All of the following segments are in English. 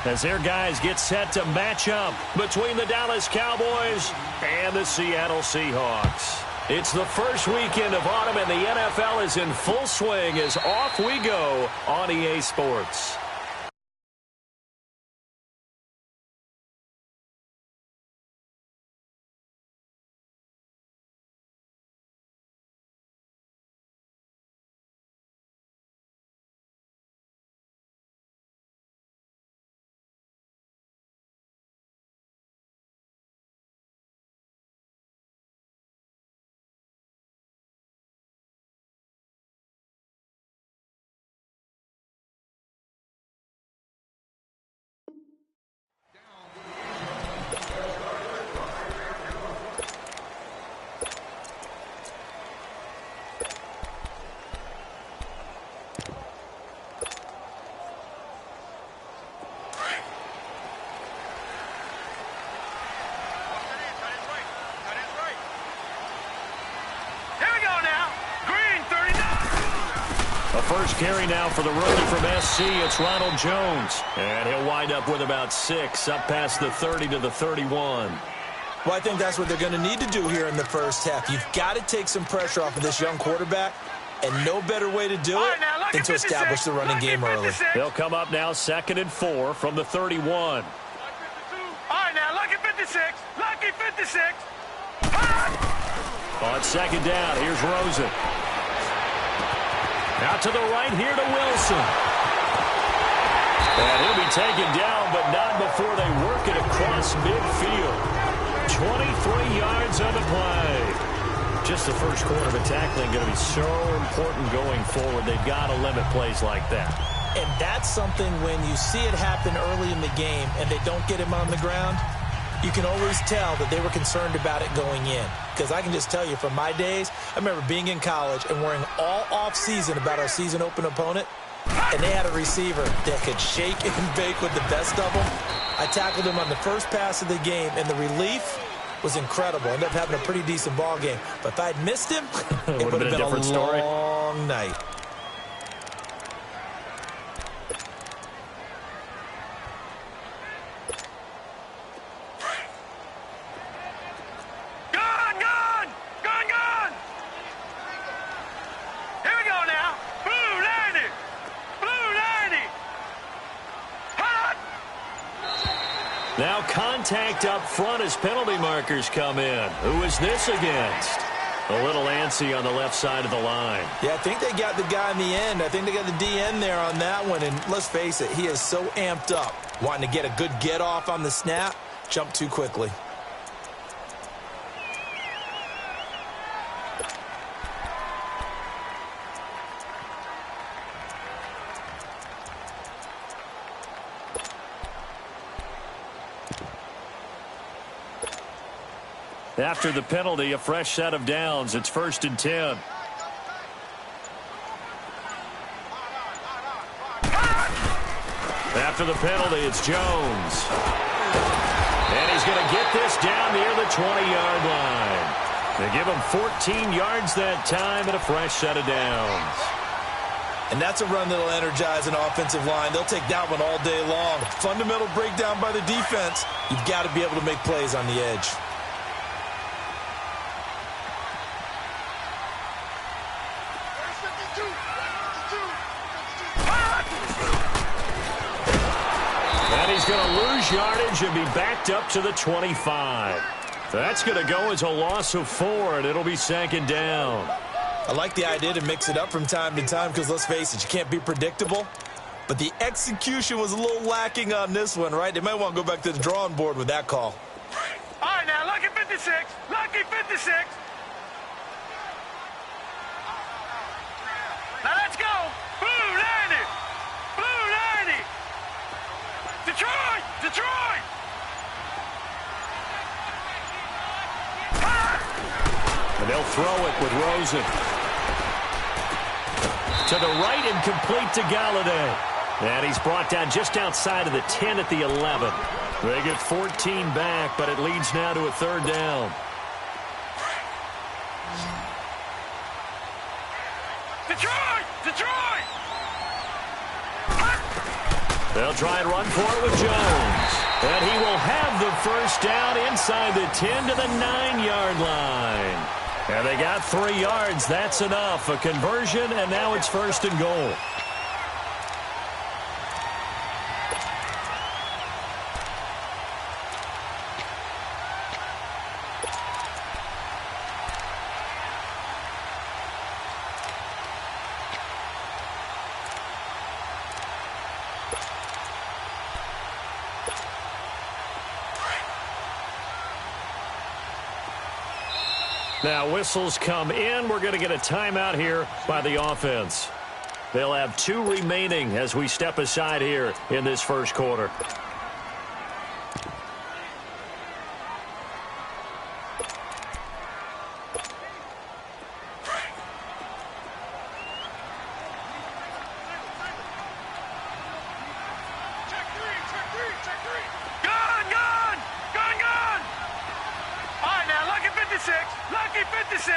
as their guys get set to match up between the Dallas Cowboys and the Seattle Seahawks. It's the first weekend of autumn, and the NFL is in full swing as off we go on EA Sports. First carry now for the rookie from SC. It's Ronald Jones. And he'll wind up with about 6, up past the 30 to the 31. Well, I think that's what they're going to need to do here in the first half. You've got to take some pressure off of this young quarterback, and no better way to do it than to establish the running game early. They'll come up now 2nd and 4 from the 31. All right, now, lucky 56. Lucky 56. On 2nd down, here's Rosen. Out to the right here to Wilson. And he'll be taken down, but not before they work it across midfield. 23 yards on the play. Just the first quarter of tackling going to be so important going forward. They've got to limit plays like that. And that's something when you see it happen early in the game and they don't get him on the ground, you can always tell that they were concerned about it going in. Because I can just tell you from my days, I remember being in college and worrying all off-season about our season open opponent, and they had a receiver that could shake and bake with the best of them. I tackled him on the first pass of the game, and the relief was incredible. I ended up having a pretty decent ball game. But if I'd missed him, it would have been a different story. Long night. Now contact up front as penalty markers come in. Who is this against? A little antsy on the left side of the line. Yeah, I think they got the guy in the end. I think they got the DN there on that one. And let's face it, he is so amped up, wanting to get a good get off on the snap, jump too quickly. After the penalty, a fresh set of downs. It's 1st and 10. After the penalty, it's Jones. And he's going to get this down near the 20-yard line. They give him 14 yards that time and a fresh set of downs. And that's a run that'll energize an offensive line. They'll take that one all day long. Fundamental breakdown by the defense. You've got to be able to make plays on the edge. He's going to lose yardage and be backed up to the 25. That's going to go as a loss of 4, and it'll be 2nd down. I like the idea to mix it up from time to time because, let's face it, you can't be predictable. But the execution was a little lacking on this one, right? They might want to go back to the drawing board with that call. All right, now, lucky 56. Lucky 56. Now, let's go. Blue 90. Blue 90. Detroit! Detroit! And they'll throw it with Rosen. To the right and complete to Galladay. And he's brought down just outside of the 10 at the 11. They get 14 back, but it leads now to a 3rd down. Detroit! Detroit! They'll try and run for it with Jones. And he will have the first down inside the 10 to the 9-yard line. And they got 3 yards. That's enough. A conversion, and now it's 1st and goal. Now whistles come in. We're going to get a timeout here by the offense. They'll have 2 remaining as we step aside here in this first quarter. Lucky 56.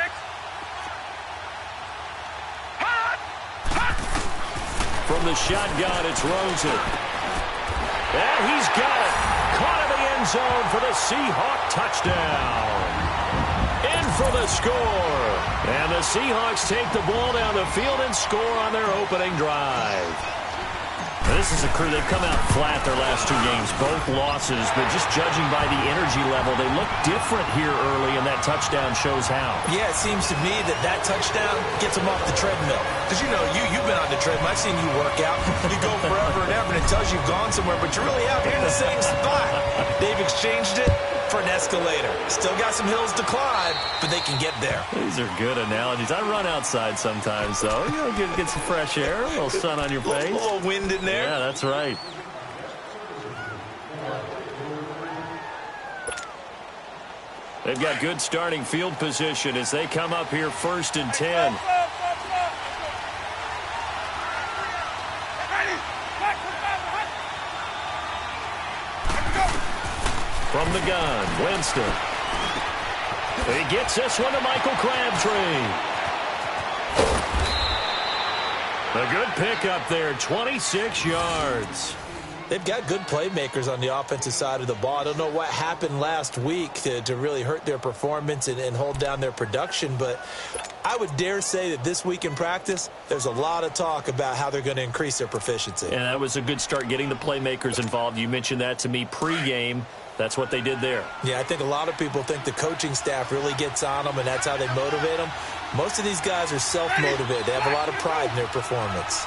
From the shotgun, it's Rosen. And he's got it. Caught in the end zone for the Seahawk touchdown. In for the score. And the Seahawks take the ball down the field and score on their opening drive. This is a crew. They've come out flat their last 2 games, both losses, but just judging by the energy level, they look different here early, and that touchdown shows how. Yeah, it seems to me that touchdown gets them off the treadmill. Because, you know, you've been on the treadmill. I've seen you work out. You go forever and ever, and it tells you you've gone somewhere, but you're really out here in the same spot. They've exchanged it for an escalator. Still got some hills to climb, but they can get there. These are good analogies. I run outside sometimes, though. You know, get some fresh air, a little sun on your face. A little wind in there. Yeah, that's right. They've got good starting field position as they come up here 1st and 10. From the gun, Winston. He gets this one to Michael Crabtree. A good pickup there, 26 yards. They've got good playmakers on the offensive side of the ball. I don't know what happened last week to really hurt their performance and hold down their production, but I would dare say that this week in practice, there's a lot of talk about how they're going to increase their proficiency. And that was a good start, getting the playmakers involved. You mentioned that to me pregame. That's what they did there. Yeah, I think a lot of people think the coaching staff really gets on them, and that's how they motivate them. Most of these guys are self-motivated. They have a lot of pride in their performance.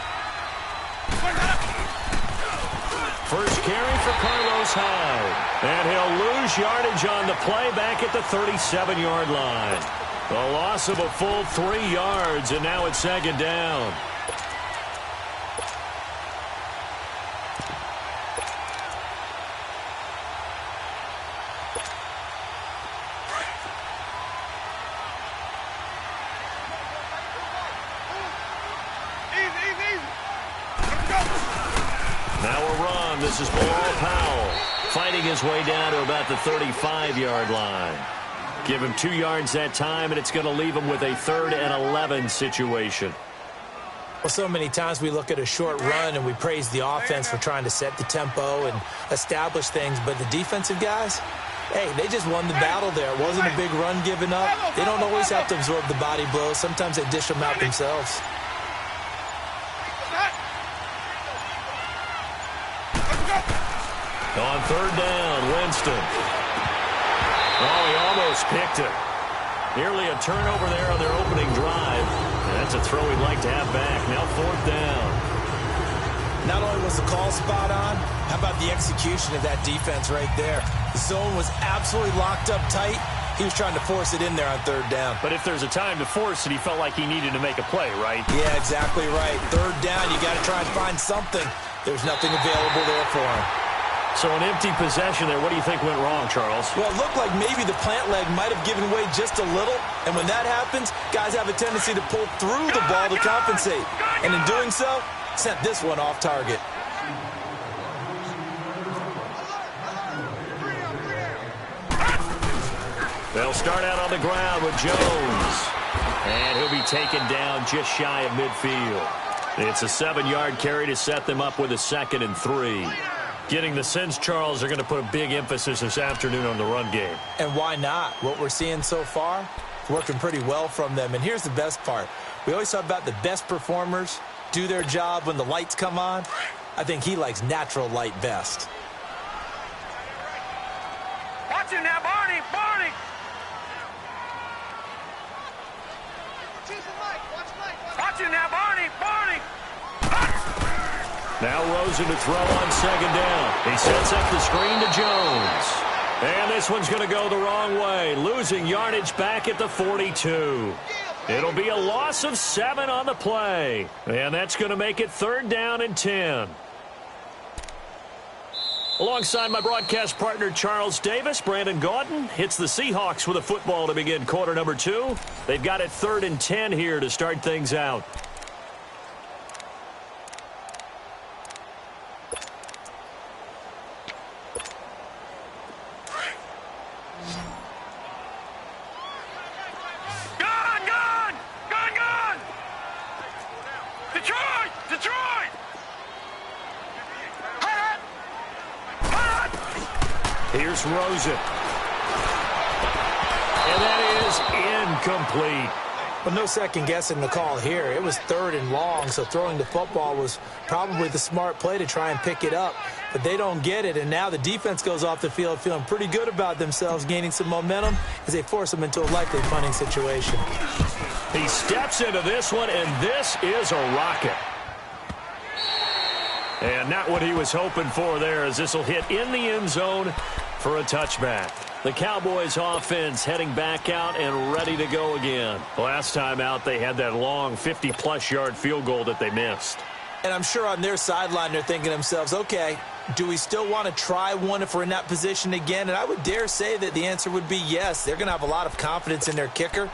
First carry for Carlos Hyde. And he'll lose yardage on the play back at the 37-yard line. A loss of a full 3 yards, and now it's 2nd down. Now a run. This is Bilal Powell fighting his way down to about the 35-yard line. Give him 2 yards that time, and it's going to leave him with a 3rd and 11 situation. Well, so many times we look at a short run and we praise the offense for trying to set the tempo and establish things, but the defensive guys, hey, they just won the battle there. It wasn't a big run given up. They don't always have to absorb the body blows. Sometimes they dish them out themselves. On 3rd down, Winston. Oh, he almost picked it. Nearly a turnover there on their opening drive. And that's a throw he'd like to have back. Now 4th down. Not only was the call spot on, how about the execution of that defense right there? The zone was absolutely locked up tight. He was trying to force it in there on 3rd down. But if there's a time to force it, he felt like he needed to make a play, right? Yeah, exactly right. 3rd down, you got to try and find something. There's nothing available there for him. So an empty possession there. What do you think went wrong, Charles? Well, it looked like maybe the plant leg might have given way just a little. And when that happens, guys have a tendency to pull through the ball to compensate. And in doing so, sent this one off target. They'll start out on the ground with Jones. And he'll be taken down just shy of midfield. It's a 7-yard carry to set them up with a 2nd and 3. Getting the sense, Charles, are going to put a big emphasis this afternoon on the run game. And why not? What we're seeing so far, working pretty well from them. And here's the best part. We always talk about the best performers do their job when the lights come on. I think he likes natural light best. Watch him now, Barney! Barney! Watch him now, Barney! Barney! Now Rosen to throw on 2nd down. He sets up the screen to Jones. And this one's going to go the wrong way, losing yardage back at the 42. It'll be a loss of 7 on the play. And that's going to make it 3rd down and 10. Alongside my broadcast partner, Charles Davis, Brandon Gaudin hits the Seahawks with a football to begin quarter number 2. They've got it 3rd and 10 here to start things out. Here's Rosen. And that is incomplete. Well, no second guessing the call here. It was 3rd and long, so throwing the football was probably the smart play to try and pick it up. But they don't get it, and now the defense goes off the field feeling pretty good about themselves, gaining some momentum as they force them into a likely punting situation. He steps into this one, and this is a rocket. And not what he was hoping for there, as this will hit in the end zone for a touchback. The Cowboys offense heading back out and ready to go again. Last time out, they had that long 50-plus yard field goal that they missed. And I'm sure on their sideline they're thinking to themselves, okay, do we still want to try one if we're in that position again? And I would dare say that the answer would be yes. They're going to have a lot of confidence in their kicker.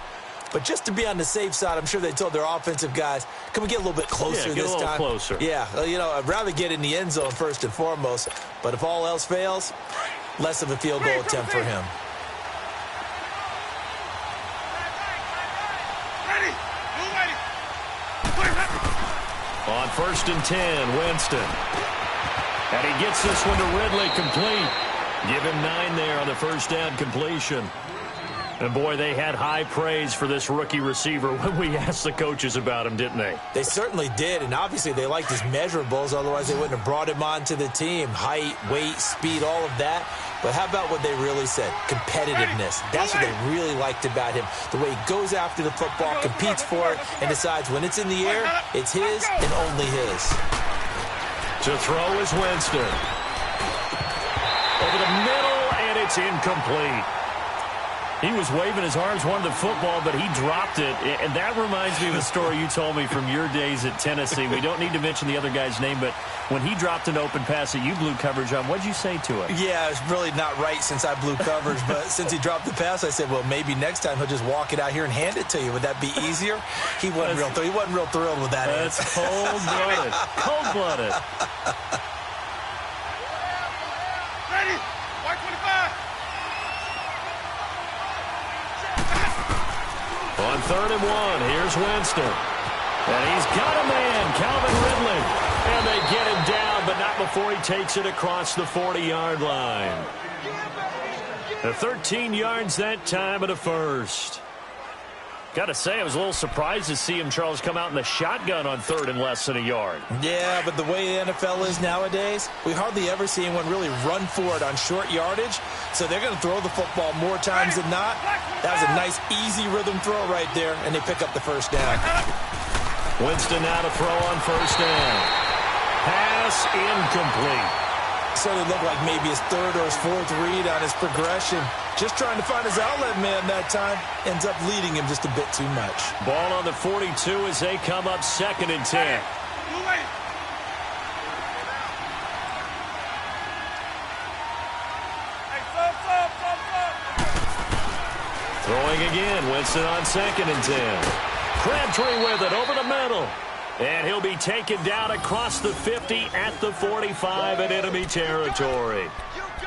But just to be on the safe side, I'm sure they told their offensive guys, can we get a little bit closer this time? Get a little closer. Yeah, you know, I'd rather get in the end zone first and foremost. But if all else fails, less of a field goal attempt for him. On 1st and 10, Winston. And he gets this one to Ridley complete. Give him 9 there on the first down completion. And, boy, they had high praise for this rookie receiver when we asked the coaches about him, didn't they? They certainly did, and obviously they liked his measurables. Otherwise, they wouldn't have brought him onto the team. Height, weight, speed, all of that. But how about what they really said? Competitiveness. That's what they really liked about him. The way he goes after the football, competes for it, and decides when it's in the air, it's his and only his. To throw is Winston. Over the middle, and it's incomplete. He was waving his arms, wanted the football, but he dropped it. And that reminds me of a story you told me from your days at Tennessee. We don't need to mention the other guy's name, but when he dropped an open pass that you blew coverage on, what'd you say to it? Yeah, it's really not right since I blew coverage, but since he dropped the pass, I said, well, maybe next time he'll just walk it out here and hand it to you. Would that be easier? He wasn't real thrilled with that. That's cold-blooded. Cold-blooded. Ready? White 25. On 3rd and 1, here's Winston. And he's got a man, Calvin Ridley. And they get him down, but not before he takes it across the 40-yard line. The 13 yards that time of the first. Got to say, I was a little surprised to see him, Charles, come out in the shotgun on 3rd and less than a yard. Yeah, but the way the NFL is nowadays, we hardly ever see anyone really run for it on short yardage. So they're going to throw the football more times than not. That was a nice, easy rhythm throw right there, and they pick up the first down. Winston now to throw on 1st down. Pass incomplete. Certainly looked like maybe his 3rd or his 4th read on his progression. Just trying to find his outlet man that time. Ends up leading him just a bit too much. Ball on the 42 as they come up 2nd and 10. Throwing again, Winston on 2nd and 10. Crabtree with it over the middle. And he'll be taken down across the 50 at the 45 in enemy territory.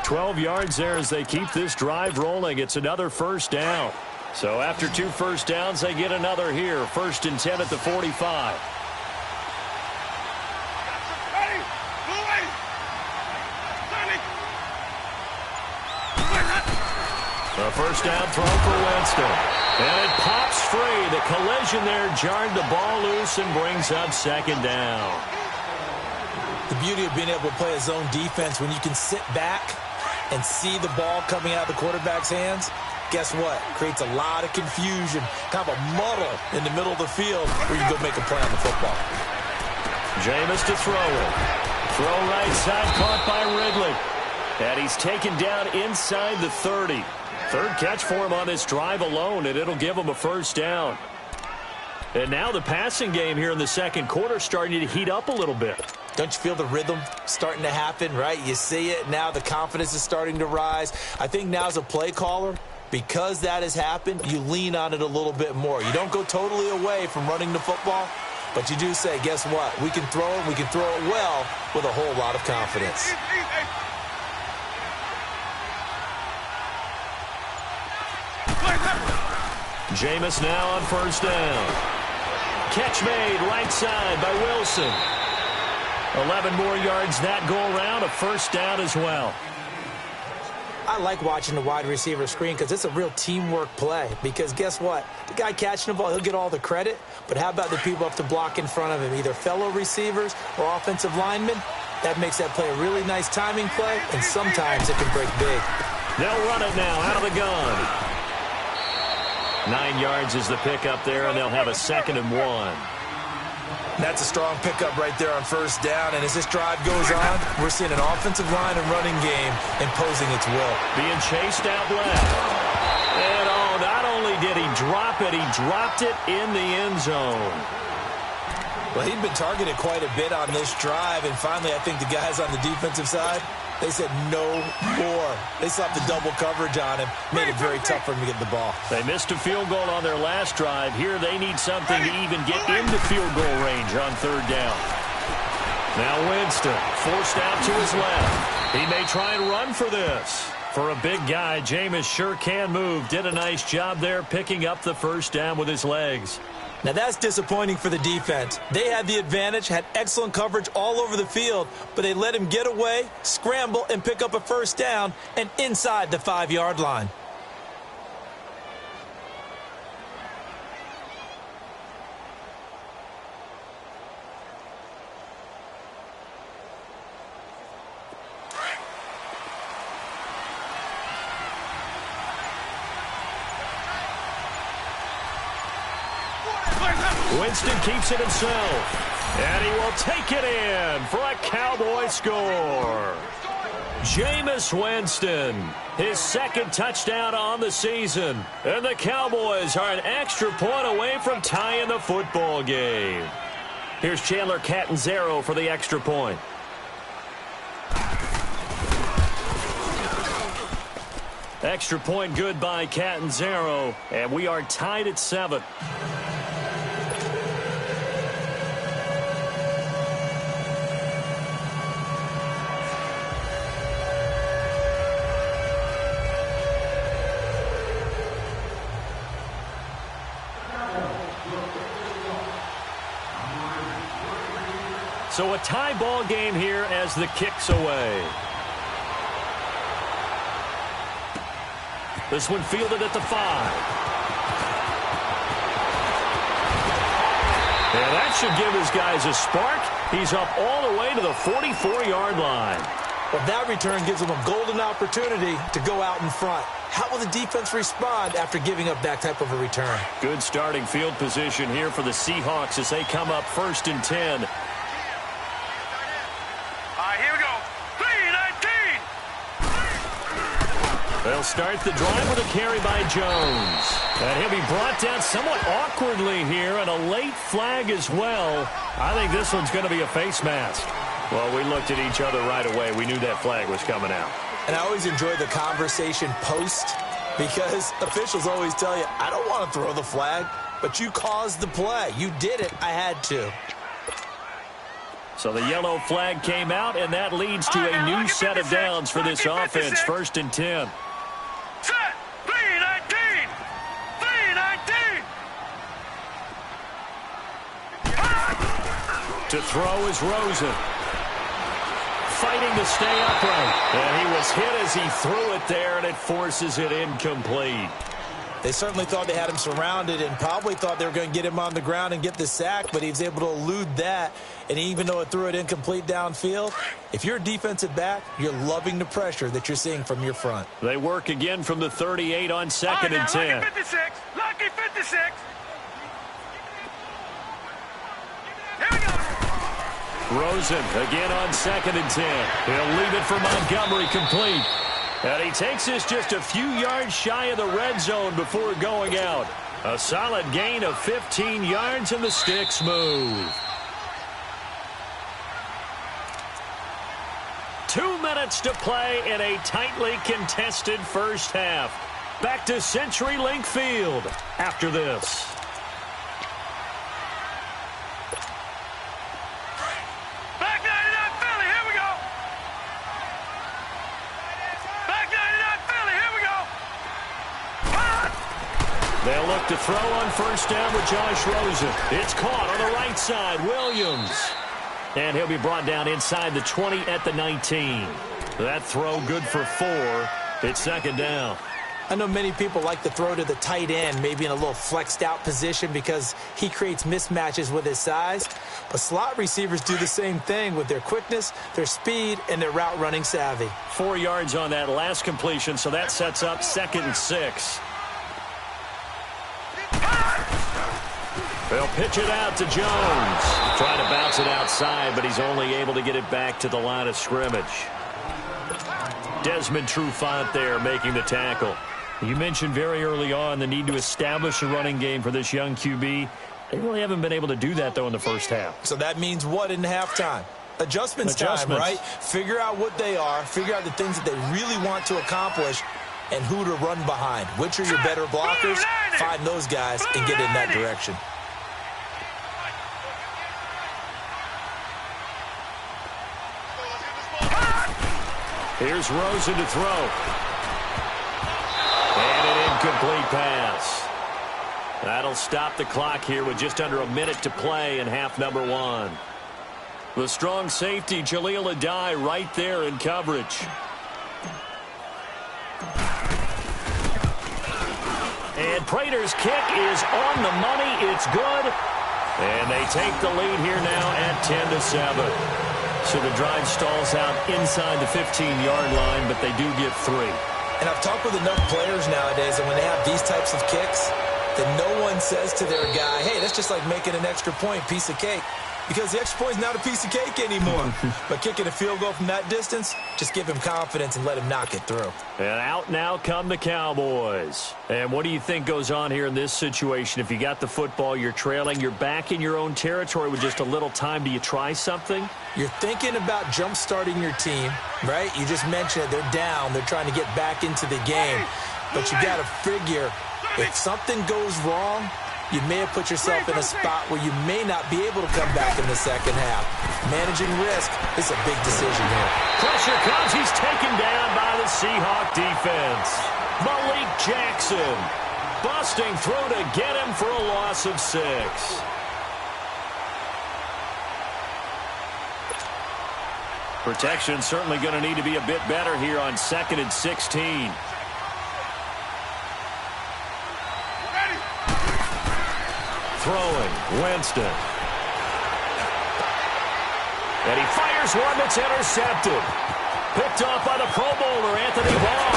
12 yards there as they keep this drive rolling. It's another first down. So after 2 first downs, they get another here. 1st and 10 at the 45. A first down throw for Winston. And it pops free. The collision there jarred the ball loose and brings up second down. The beauty of being able to play a zone defense when you can sit back and see the ball coming out of the quarterback's hands, guess what? Creates a lot of confusion, kind of a muddle in the middle of the field where you can go make a play on the football. Jameis to throw it. Throw right side, caught by Ridley. And he's taken down inside the 30. Third catch for him on this drive alone, and it'll give him a first down. And now the passing game here in the second quarter starting to heat up a little bit. Don't you feel the rhythm starting to happen, right? You see it now. The confidence is starting to rise. I think now as a play caller, because that has happened, you lean on it a little bit more. You don't go totally away from running the football, but you do say, guess what? We can throw it. We can throw it well with a whole lot of confidence. Jameis now on first down. Catch made right side by Wilson. 11 more yards that go around, a first down as well. I like watching the wide receiver screen because it's a real teamwork play. Because guess what? The guy catching the ball, he'll get all the credit. But how about the people up to block in front of him, either fellow receivers or offensive linemen? That makes that play a really nice timing play, and sometimes it can break big. They'll run it now out of the gun. 9 yards is the pickup there, and they'll have a 2nd and 1. That's a strong pickup right there on first down. And as this drive goes on, we're seeing an offensive line and running game imposing its will. Being chased out left. And, oh, not only did he drop it, he dropped it in the end zone. Well, he'd been targeted quite a bit on this drive. And finally, I think the guys on the defensive side, they said no more. They slapped the double coverage on him, made it very tough for him to get the ball. They missed a field goal on their last drive. Here they need something to even get into field goal range on third down. Now Winston forced out to his left. He may try and run for this. For a big guy, Jameis sure can move. Did a nice job there picking up the first down with his legs. Now, that's disappointing for the defense. They had the advantage, had excellent coverage all over the field, but they let him get away, scramble, and pick up a first down and inside the 5-yard line. Winston keeps it himself, and he will take it in for a Cowboy score. Jameis Winston, his 2nd touchdown on the season, and the Cowboys are an extra point away from tying the football game. Here's Chandler Catanzaro for the extra point. Extra point good by Catanzaro, and we are tied at 7. So a tie ball game here as the kick's away. This one fielded at the 5. And that should give his guys a spark. He's up all the way to the 44-yard line. Well, that return gives them a golden opportunity to go out in front. How will the defense respond after giving up that type of a return? Good starting field position here for the Seahawks as they come up 1st and 10. Here we go. 3-19. They'll start the drive with a carry by Jones. And he'll be brought down somewhat awkwardly here, and a late flag as well. I think this one's going to be a face mask. Well, we looked at each other right away. We knew that flag was coming out. And I always enjoy the conversation post because officials always tell you, I don't want to throw the flag, but you caused the play. You did it. I had to. So the yellow flag came out, and that leads to a new set of downs for this offense. 1st and 10. Set. 3-19. 3-19. To throw is Rosen. Fighting fighting to stay upright. And he was hit as he threw it there, and it forces it incomplete. They certainly thought they had him surrounded and probably thought they were going to get him on the ground and get the sack, but he was able to elude that. And even though it threw it incomplete downfield, if you're a defensive back, you're loving the pressure that you're seeing from your front. They work again from the 38 on 2nd and 10. Lucky 56. Lucky 56. Here we go. Rosen again on 2nd and 10. He'll leave it for Montgomery, complete. And he takes this just a few yards shy of the red zone before going out. A solid gain of 15 yards, and the sticks move. 2 minutes to play in a tightly contested first half. Back to CenturyLink Field after this. Back 99 Philly. Here we go. Back 99 Philly. Here we go. They'll look to throw on first down with Josh Rosen. It's caught on the right side. Williams. And he'll be brought down inside the 20 at the 19. That throw good for 4. It's 2nd down. I know many people like to throw to the tight end, maybe in a little flexed out position because he creates mismatches with his size. But slot receivers do the same thing with their quickness, their speed, and their route running savvy. 4 yards on that last completion, so that sets up 2nd and 6. They'll pitch it out to Jones. Trying to bounce it outside, but he's only able to get it back to the line of scrimmage. Desmond Trufant there making the tackle. You mentioned very early on the need to establish a running game for this young QB. They really haven't been able to do that, though, in the first half. So that means what in halftime? Adjustments time, right? Figure out what they are, figure out the things that they really want to accomplish, and who to run behind. Which are your better blockers? Find those guys and get in that direction. Here's Rosen to throw. And an incomplete pass. That'll stop the clock here with just under a minute to play in half number 1. The strong safety, Jaleel Adai, right there in coverage. And Prater's kick is on the money. It's good. And they take the lead here now at 10-7. So the drive stalls out inside the 15-yard line, but they do get 3. And I've talked with enough players nowadays, and when they have these types of kicks, that no one says to their guy, hey, that's just like making an extra point, piece of cake. Because the extra point is not a piece of cake anymore. But kicking a field goal from that distance, just give him confidence and let him knock it through. And out now come the Cowboys. And what do you think goes on here in this situation? If you got the football, you're trailing, you're back in your own territory with just a little time. Do you try something? You're thinking about jump-starting your team, right? You just mentioned it. They're down. They're trying to get back into the game. But you got to figure, if something goes wrong, you may have put yourself in a spot where you may not be able to come back in the second half. Managing risk is a big decision here. Pressure comes. He's taken down by the Seahawk defense. Malik Jackson busting through to get him for a loss of 6. Protection certainly going to need to be a bit better here on 2nd and 16. Throwing, Winston. And he fires one that's intercepted. Picked off by the Pro Bowler, Anthony Barr.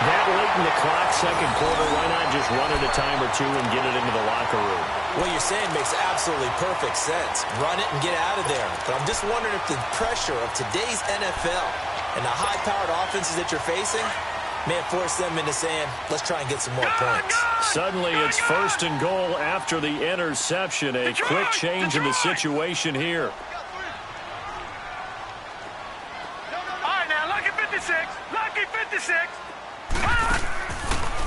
That late in the clock, second quarter, why not just run it a time or two and get it into the locker room? What you're saying makes absolutely perfect sense. Run it and get out of there. But I'm just wondering if the pressure of today's NFL and the high-powered offenses that you're facing may have forced them into saying, let's try and get some more points. Suddenly, it's 1st and goal after the interception. A quick change in the situation here. All right, now, lucky 56. Lucky 56.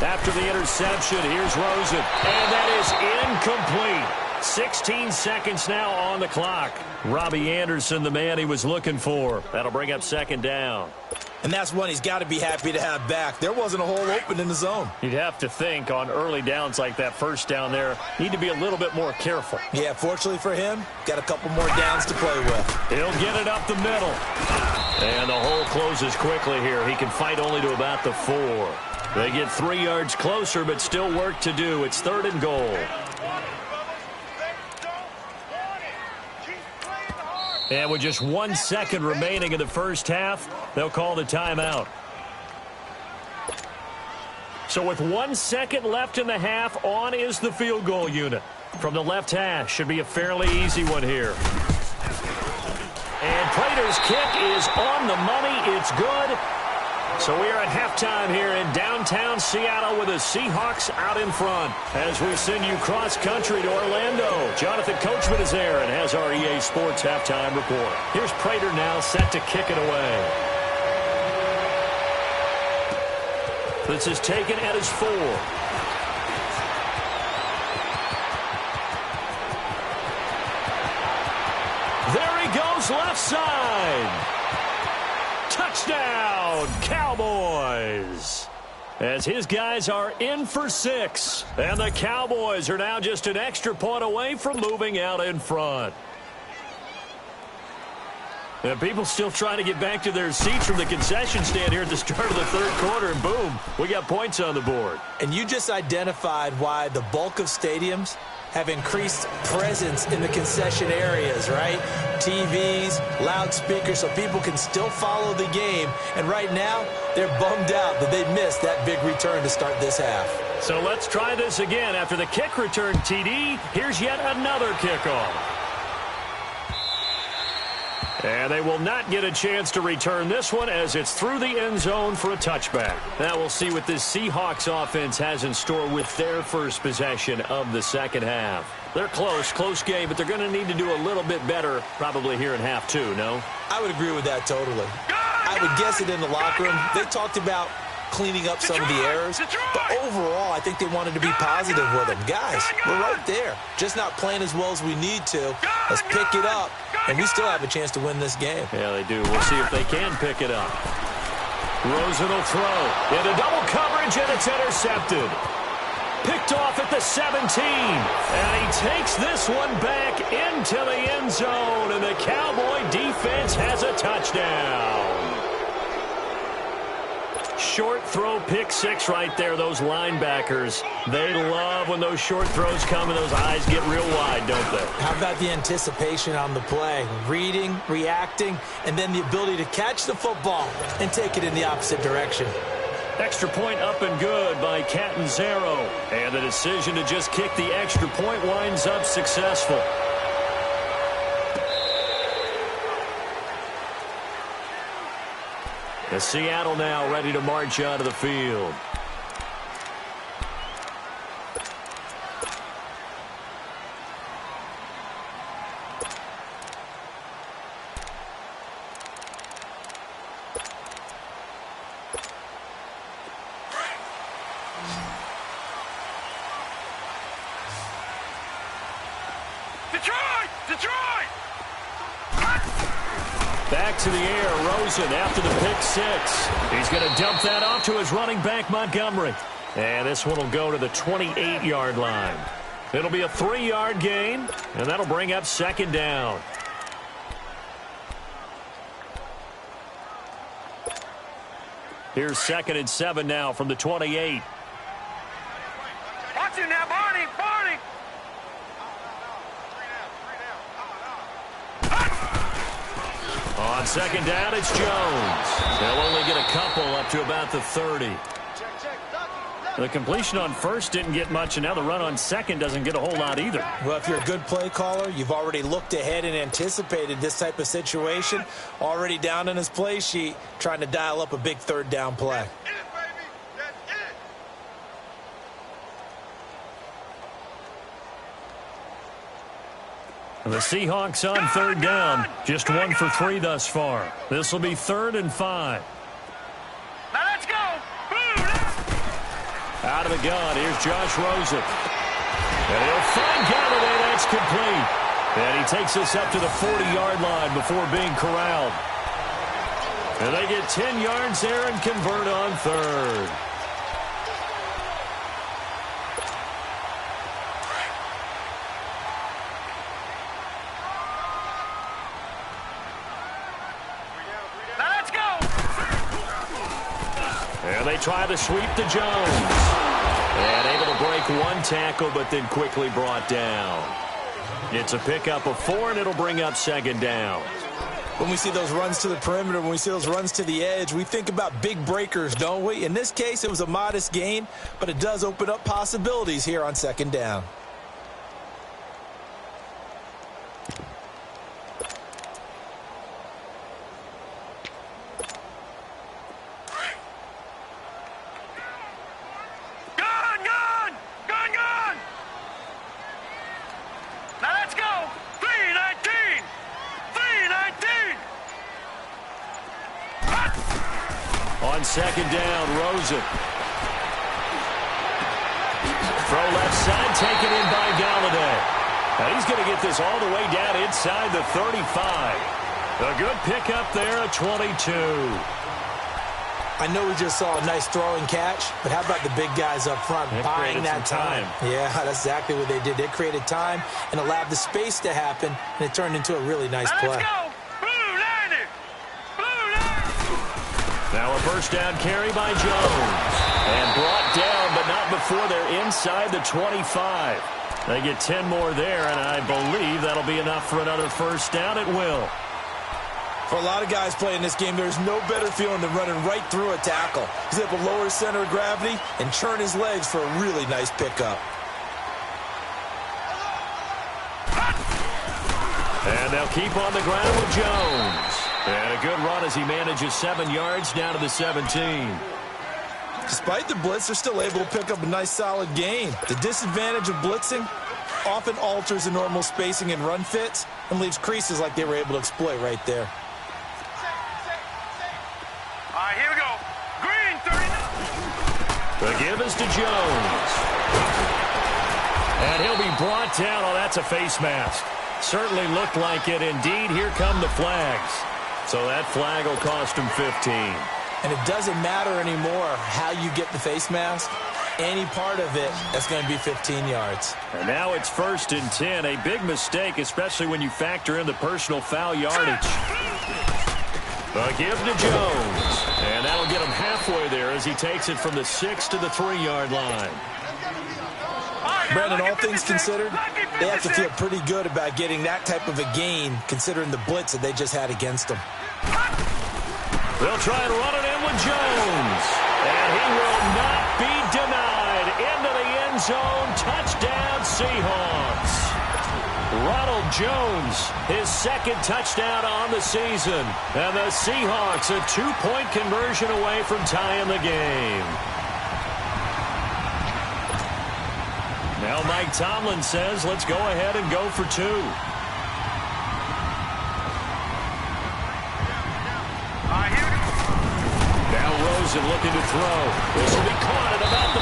After the interception, here's Rosen. And that is incomplete. 16 seconds now on the clock. Robbie Anderson, the man he was looking for. That'll bring up second down. And that's one he's got to be happy to have back. There wasn't a hole open in the zone. You'd have to think on early downs like that first down there, need to be a little bit more careful. Yeah, fortunately for him, got a couple more downs to play with. He'll get it up the middle. And the hole closes quickly here. He can fight only to about the 4. They get 3 yards closer, but still work to do. It's 3rd and goal. And with just 1 second remaining in the first half, they'll call the timeout. So with 1 second left in the half, on is the field goal unit. From the left hash, should be a fairly easy one here. And Prater's kick is on the money. It's good. So we are at halftime here in downtown Seattle with the Seahawks out in front. As we send you cross-country to Orlando, Jonathan Coachman is there and has our EA Sports halftime report. Here's Prater now set to kick it away. This is taken at his 4. There he goes, left side. Touchdown, Cowboys. As his guys are in for 6. And the Cowboys are now just an extra point away from moving out in front. And people still trying to get back to their seats from the concession stand here at the start of the 3rd quarter. And boom, we got points on the board. And you just identified why the bulk of stadiums have increased presence in the concession areas, right? TVs, loudspeakers, so people can still follow the game. And right now, they're bummed out that they missed that big return to start this half. So let's try this again. After the kick return TD, here's yet another kickoff. And they will not get a chance to return this one as it's through the end zone for a touchback. Now we'll see what this Seahawks offense has in store with their first possession of the second half. They're close game, but they're going to need to do a little bit better probably here in half 2, no? I would agree with that totally. I would guess it in the locker room. They talked about cleaning up some of the errors, but overall, I think they wanted to be positive with them. Guys, we're right there. Just not playing as well as we need to. Let's pick it up, and we still have a chance to win this game. Yeah, they do. We'll see if they can pick it up. Rosen will throw into double coverage, and it's intercepted. Picked off at the 17, and he takes this one back into the end zone, and the Cowboy defense has a touchdown. Short throw, pick 6 right there. Those linebackers, they love when those short throws come and those eyes get real wide, don't they? How about the anticipation on the play? Reading, reacting, and then the ability to catch the football and take it in the opposite direction. Extra point up and good by Catanzaro. And the decision to just kick the extra point winds up successful. And Seattle now ready to march onto the field. Detroit! Back to the air, Rosen after the pick 6. He's going to dump that off to his running back, Montgomery. And this one will go to the 28-yard line. It'll be a 3-yard gain, and that'll bring up second down. Here's 2nd and 7 now from the 28. Watch it now, Barney! On second down, it's Jones. They'll only get a couple up to about the 30. The completion on first didn't get much, and now the run on second doesn't get a whole lot either. Well, if you're a good play caller, you've already looked ahead and anticipated this type of situation. Already down in his play sheet, trying to dial up a big 3rd down play. The Seahawks on 3rd down. Just 1 for 3 thus far. This will be 3rd and 5. Now let's go! Boom! Out of the gun, here's Josh Rosen. And he'll find Galladay. That's complete. And he takes us up to the 40-yard line before being corralled. And they get 10 yards there and convert on third. Let's go! And they try to sweep to Jones. And able to break one tackle, but then quickly brought down. It's a pickup of 4, and it'll bring up second down. When we see those runs to the perimeter, when we see those runs to the edge, we think about big breakers, don't we? In this case, it was a modest gain, but it does open up possibilities here on second down. On second down, Rosen. Throw left side, taken in by Galladay. Now he's going to get this all the way down inside the 35. A good pickup there at 22. I know we just saw a nice throwing catch, but how about the big guys up front buying that time? Yeah, that's exactly what they did. They created time and allowed the space to happen, and it turned into a really nice play. Let's go! Now a first down carry by Jones. And brought down, but not before they're inside the 25. They get 10 more there, and I believe that'll be enough for another first down. It will. For a lot of guys playing this game, there's no better feeling than running right through a tackle. He's able to lower his center of gravity and churn his legs for a really nice pickup. And they'll keep on the ground with Jones. And a good run as he manages 7 yards down to the 17. Despite the blitz, they're still able to pick up a nice solid gain. The disadvantage of blitzing often alters the normal spacing and run fits and leaves creases like they were able to exploit right there. All right, here we go. Green, 39. The give is to Jones. And he'll be brought down. Oh, that's a face mask. Certainly looked like it. Indeed, here come the flags. So that flag will cost him 15. And it doesn't matter anymore how you get the face mask. Any part of it, that's going to be 15 yards. And now it's 1st and 10. A big mistake, especially when you factor in the personal foul yardage. A give to Jones. And that'll get him halfway there as he takes it from the 6 to the 3-yard line. Brandon, all things considered, they have to feel pretty good about getting that type of a gain considering the blitz that they just had against them. They'll try and run it in with Jones. And he will not be denied. Into the end zone. Touchdown, Seahawks. Ronald Jones, his 2nd touchdown on the season. And the Seahawks a 2-point conversion away from tying the game. Now Mike Tomlin says, let's go ahead and go for 2. Now Rosen looking to throw. This will be caught at about the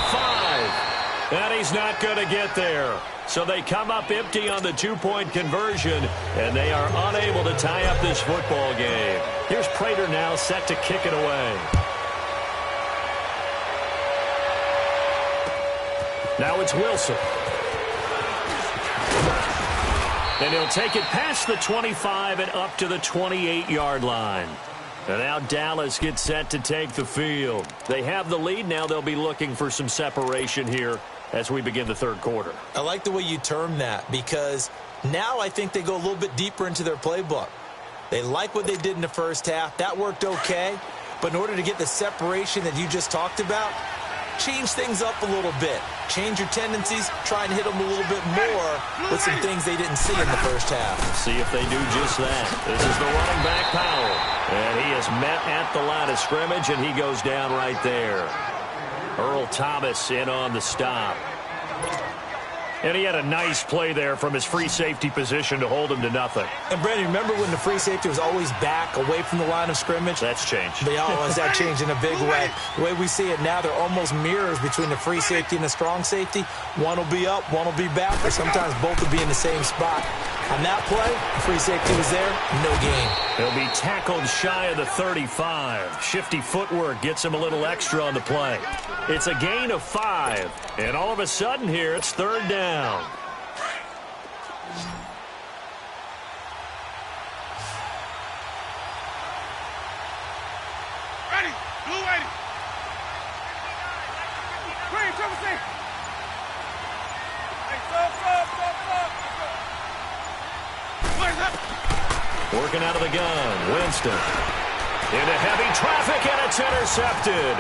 5. And he's not going to get there. So they come up empty on the 2-point conversion, and they are unable to tie up this football game. Here's Prater now set to kick it away. Now it's Wilson. And he'll take it past the 25 and up to the 28-yard line. And now Dallas gets set to take the field. They have the lead. Now they'll be looking for some separation here as we begin the 3rd quarter. I like the way you term that because now I think they go a little bit deeper into their playbook. They like what they did in the first half. That worked okay. But in order to get the separation that you just talked about, change things up a little bit. Change your tendencies. Try and hit them a little bit more with some things they didn't see in the first half. See if they do just that. This is the running back, Powell. And he is met at the line of scrimmage, and he goes down right there. Earl Thomas in on the stop. And he had a nice play there from his free safety position to hold him to nothing. And, Brandon, remember when the free safety was always back away from the line of scrimmage? That's changed. They always that changed in a big way. The way we see it now, they're almost mirrors between the free safety and the strong safety. One will be up, one will be back, or sometimes both will be in the same spot. On that play, the free safety was there, no gain. He'll be tackled shy of the 35. Shifty footwork gets him a little extra on the play. It's a gain of 5. And all of a sudden here, it's 3rd down. Ready. Blue ready. Green, triple C. Hey, stop. Where's that? Working out of the gun, Winston. Into heavy traffic, and it's intercepted.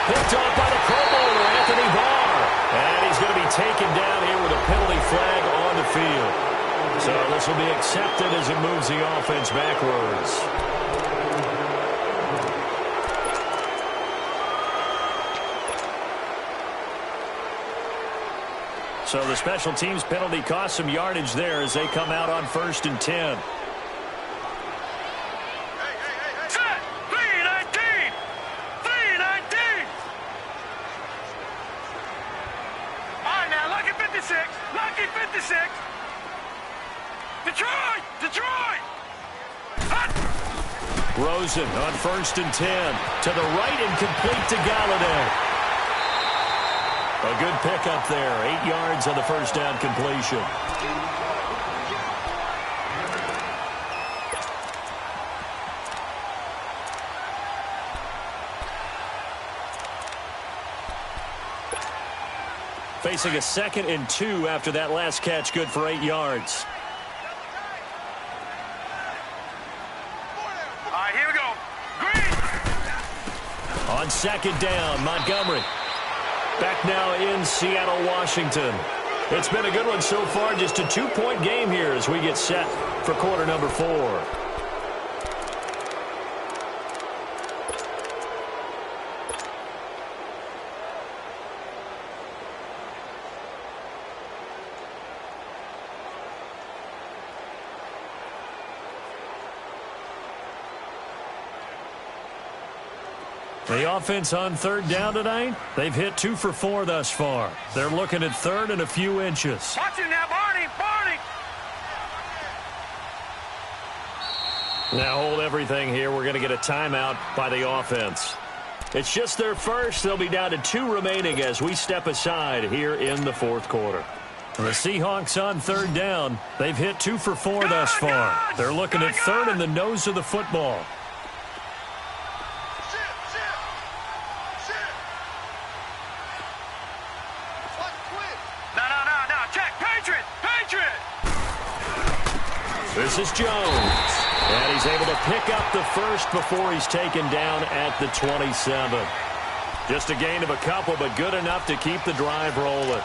Picked off by the Pro Bowler, Anthony Barr. And he's going to be taken down here with a penalty flag on the field. So this will be accepted as it moves the offense backwards. So the special teams penalty cost some yardage there as they come out on 1st and 10. Set. 319. 319. All right, now, lucky 56. Lucky 56. Detroit. Hot. Rosen on 1st and 10. To the right and complete to Galladay. A good pickup there. 8 yards on the first down completion. Facing a 2nd and 2 after that last catch, good for 8 yards. All right, here we go. Green. On 2nd down, Montgomery. Back now in Seattle, Washington. It's been a good one so far. Just a 2-point game here as we get set for quarter number 4. The offense on 3rd down tonight, they've hit 2 for 4 thus far. They're looking at 3rd and a few inches. Watch him now, Barney. Now hold everything here. We're going to get a timeout by the offense. It's just their first. They'll be down to 2 remaining as we step aside here in the 4th quarter. The Seahawks on 3rd down. They've hit 2 for 4 thus far. They're looking at 3rd and the nose of the football. This is Jones. And he's able to pick up the first before he's taken down at the 27. Just a gain of a couple, but good enough to keep the drive rolling.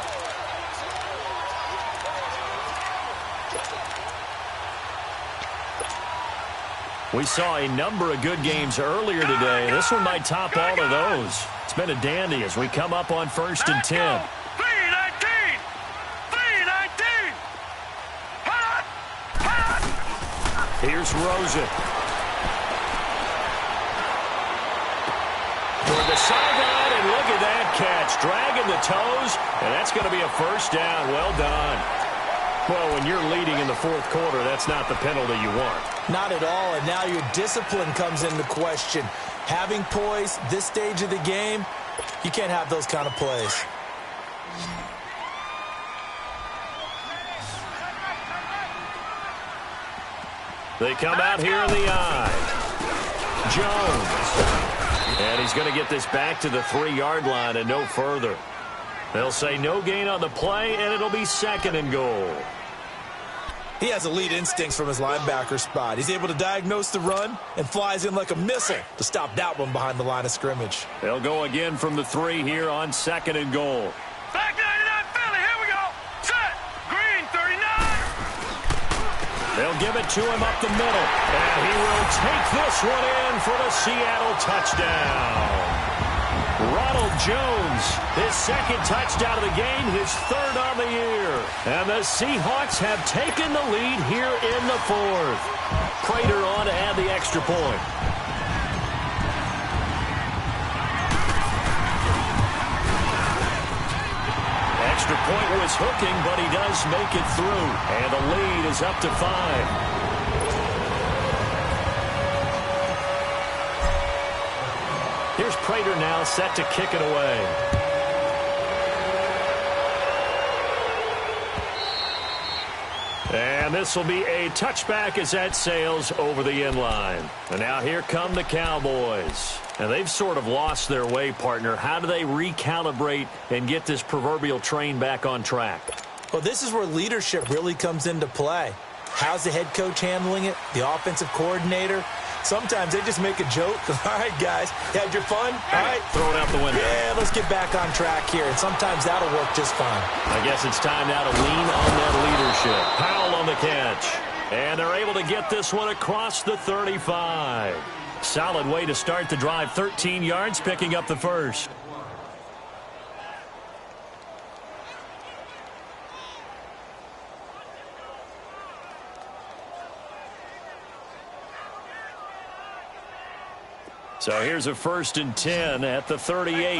We saw a number of good games earlier today. This one might top all of those. It's been a dandy as we come up on 1st and 10. Here's Rosen. Toward the sideline, and look at that catch. Dragging the toes, and that's going to be a first down. Well done. Well, when you're leading in the 4th quarter, that's not the penalty you want. Not at all, and now your discipline comes into question. Having poise this stage of the game, you can't have those kind of plays. They come out here in the eye. Jones. And he's going to get this back to the 3-yard line and no further. They'll say no gain on the play, and it'll be 2nd and goal. He has elite instincts from his linebacker spot. He's able to diagnose the run and flies in like a missile to stop that one behind the line of scrimmage. They'll go again from the 3 here on 2nd and goal. Back 99 Philly, here we go. Set. Green, 39. They'll give it to him up the middle. And he will take this one in for the Seattle touchdown. Ronald Jones, his second touchdown of the game, his third on the year. And the Seahawks have taken the lead here in the fourth. Prater on to add the extra point. Extra point was hooking, but he does make it through. And the lead is up to 5. Here's Prater now set to kick it away. And this will be a touchback as that sails over the end line. And now here come the Cowboys. And they've sort of lost their way, partner. How do they recalibrate and get this proverbial train back on track? Well, this is where leadership really comes into play. How's the head coach handling it? The offensive coordinator? Sometimes they just make a joke. All right, guys, you had your fun? All right. Throw it out the window. Yeah, let's get back on track here. And sometimes that'll work just fine. I guess it's time now to lean on that leadership. Powell on the catch. And they're able to get this one across the 35. Solid way to start the drive. 13 yards, picking up the first. So here's a 1st and 10 at the 38. Ready.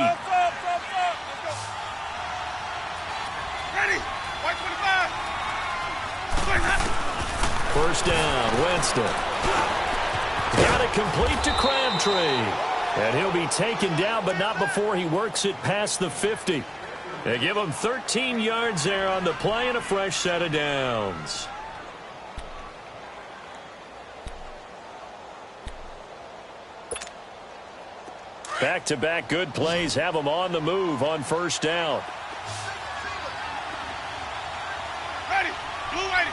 White 25. First down, Winston. Got it complete to Crabtree. And he'll be taken down, but not before he works it past the 50. They give him 13 yards there on the play and a fresh set of downs. Back-to-back good plays have them on the move on first down. Ready. Blue ready.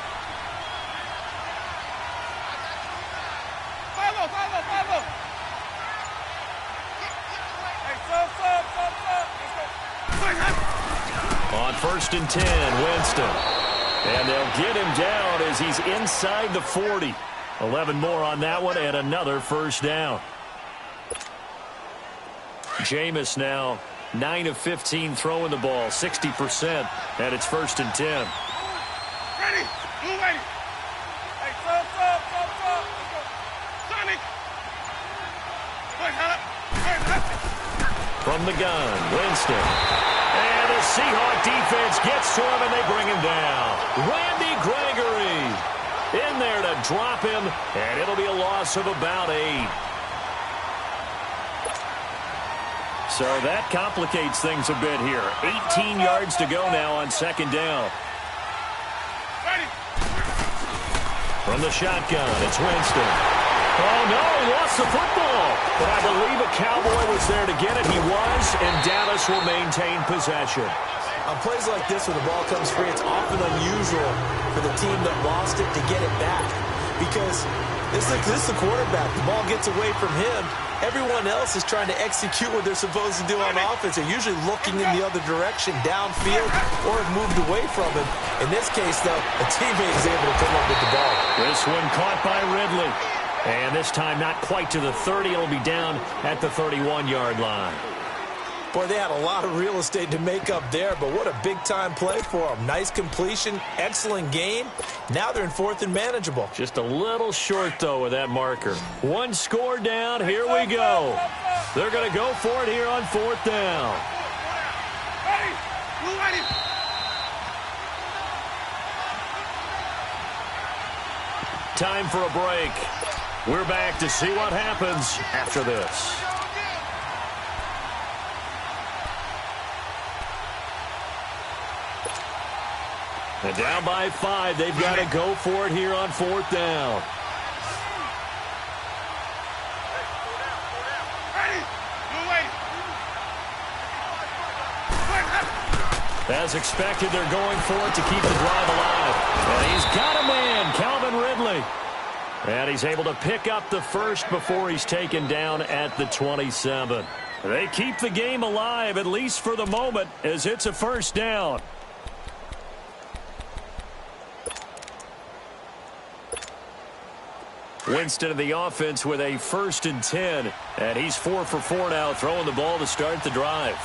Follow. Hey, sub. On 1st and 10, Winston. And they'll get him down as he's inside the 40. 11 more on that one and another first down. Jameis now 9 of 15 throwing the ball, 60%, and it's 1st and 10. Ready. Blue ready. Hey, sub. Sonic. From the gun, Winston. And the Seahawk defense gets to him, and they bring him down. Randy Gregory in there to drop him, and it'll be a loss of about 8. So that complicates things a bit here. 18 yards to go now on 2nd down. Ready. From the shotgun, it's Winston. Oh, no, he lost the football. But I believe a Cowboy was there to get it. He was, and Dallas will maintain possession. On plays like this, when the ball comes free, it's often unusual for the team that lost it to get it back. Because this is the quarterback. The ball gets away from him. Everyone else is trying to execute what they're supposed to do on offense. They're usually looking in the other direction, downfield, or have moved away from him. In this case, though, a teammate is able to come up with the ball. This one caught by Ridley. And this time not quite to the 30. It'll be down at the 31-yard line. Boy, they had a lot of real estate to make up there, but what a big-time play for them. Nice completion, excellent game. Now they're in 4th and manageable. Just a little short, though, with that marker. One score down. Here we go. They're going to go for it here on 4th down. Ready. Blue ready. Time for a break. We're back to see what happens after this. And down by 5, they've got to go for it here on 4th down. Ready. Blue ready. As expected, they're going for it to keep the drive alive. And he's got a man, Calvin Ridley. And he's able to pick up the first before he's taken down at the 27. They keep the game alive, at least for the moment, as it's a first down. Winston of the offense with a 1st and 10. And he's 4 for 4 now, throwing the ball to start the drive.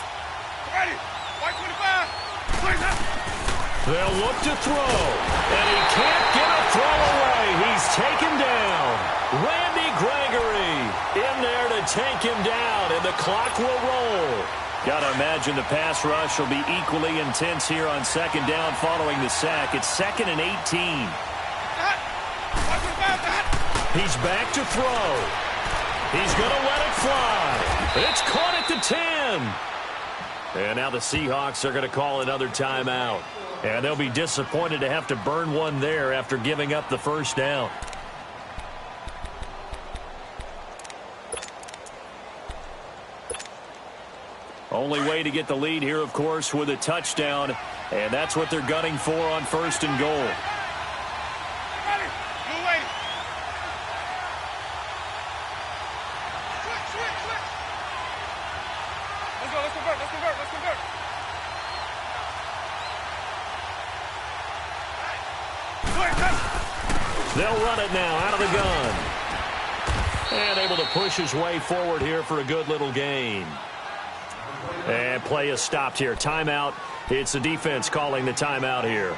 Ready. White 25. They'll look to throw. And he can't get a throw away. He's taken down. Randy Gregory in there to take him down, and the clock will roll. Got to imagine the pass rush will be equally intense here on 2nd down following the sack. It's 2nd and 18. He's back to throw. He's going to let it fly. It's caught at the 10. And now the Seahawks are going to call another timeout. And they'll be disappointed to have to burn one there after giving up the 1st down. Only way to get the lead here, of course, with a touchdown. And that's what they're gunning for on 1st and goal. They'll run it now out of the gun. And able to push his way forward here for a good little gain. And play is stopped here. Timeout. It's the defense calling the timeout here,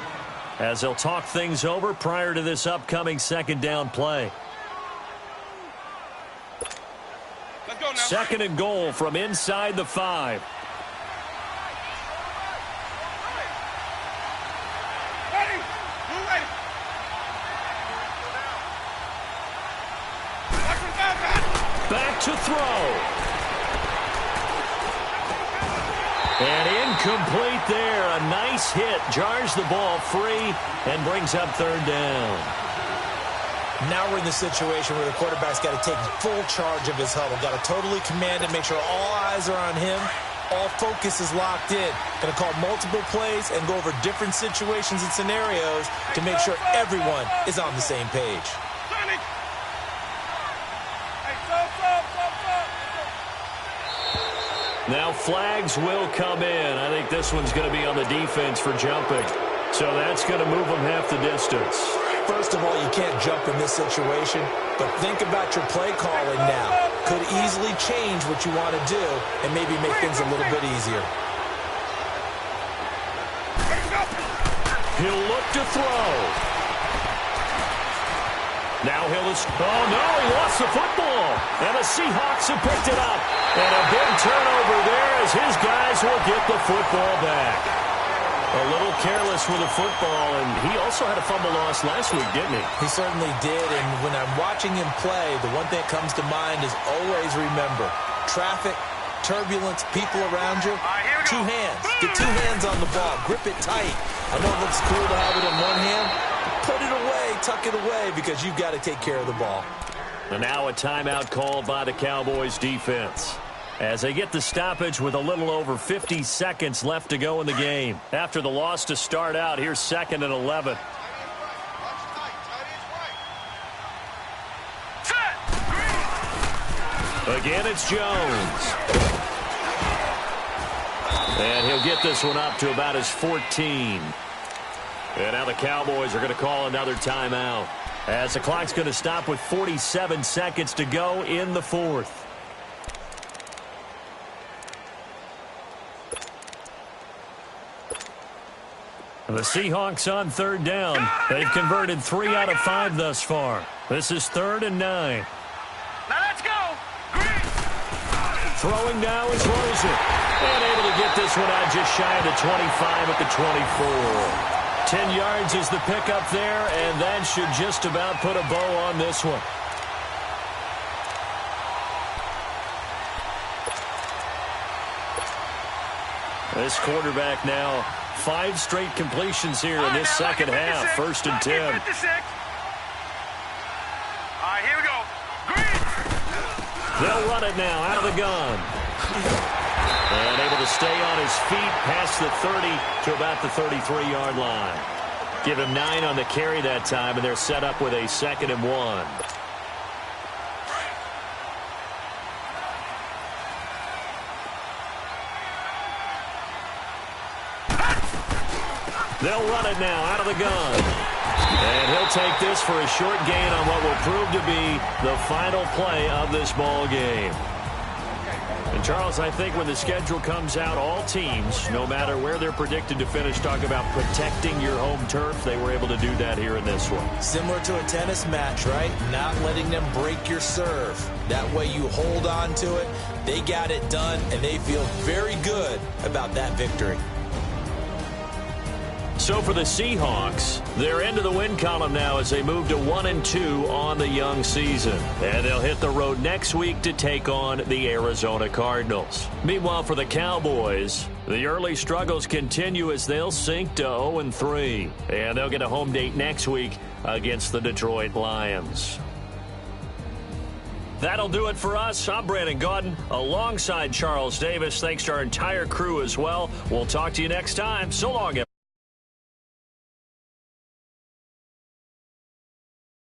as they'll talk things over prior to this upcoming 2nd down play. Let's go now. 2nd and goal from inside the 5. Ready. Move ready. Back to throw. And incomplete there. A nice hit. Jars the ball free and brings up 3rd down. Now we're in the situation where the quarterback's got to take full charge of his huddle. Got to totally command it, make sure all eyes are on him. All focus is locked in. Going to call multiple plays and go over different situations and scenarios to make sure everyone is on the same page. Now flags will come in. I think this one's going to be on the defense for jumping. So that's going to move them half the distance. First of all, you can't jump in this situation, but think about your play calling now. Could easily change what you want to do and maybe make things a little bit easier. He'll look to throw. Now oh no, he lost the football. And the Seahawks have picked it up. And a big turnover there as his guys will get the football back. A little careless with the football, and he also had a fumble loss last week, didn't he? He certainly did, and when I'm watching him play, the one thing that comes to mind is always remember, traffic, turbulence, people around you, 2 hands. Get 2 hands on the ball. Grip it tight. I know it looks cool to have it in one hand. Put it away, tuck it away, because you've got to take care of the ball. And now a timeout called by the Cowboys defense, as they get the stoppage with a little over 50 seconds left to go in the game. After the loss to start out, here's 2nd and 11. Again, it's Jones. And he'll get this one up to about his 14. And now the Cowboys are going to call another timeout, as the clock's going to stop with 47 seconds to go in the 4th. The Seahawks on 3rd down. They've converted 3 out of 5 thus far. This is 3rd and 9. Now let's go. Throwing now is Rosen. And able to get this one out just shy of the 25 at the 24. 10 yards is the pickup there, and that should just about put a bow on this one. This quarterback now 5 straight completions here in this second half. 1st and 10. All right, here we go. Green. They'll run it now out of the gun. And able to stay on his feet past the 30 to about the 33-yard line. Give him 9 on the carry that time, and they're set up with a 2nd and 1. They'll run it now out of the gun. And he'll take this for a short gain on what will prove to be the final play of this ball game. And, Charles, I think when the schedule comes out, all teams, no matter where they're predicted to finish, talk about protecting your home turf. They were able to do that here in this one. Similar to a tennis match, right? Not letting them break your serve. That way you hold on to it. They got it done, and they feel very good about that victory. So for the Seahawks, they're into the win column now as they move to 1-2 on the young season. And they'll hit the road next week to take on the Arizona Cardinals. Meanwhile, for the Cowboys, the early struggles continue as they'll sink to 0-3. And they'll get a home date next week against the Detroit Lions. That'll do it for us. I'm Brandon Gaudin alongside Charles Davis. Thanks to our entire crew as well. We'll talk to you next time. So long, everyone.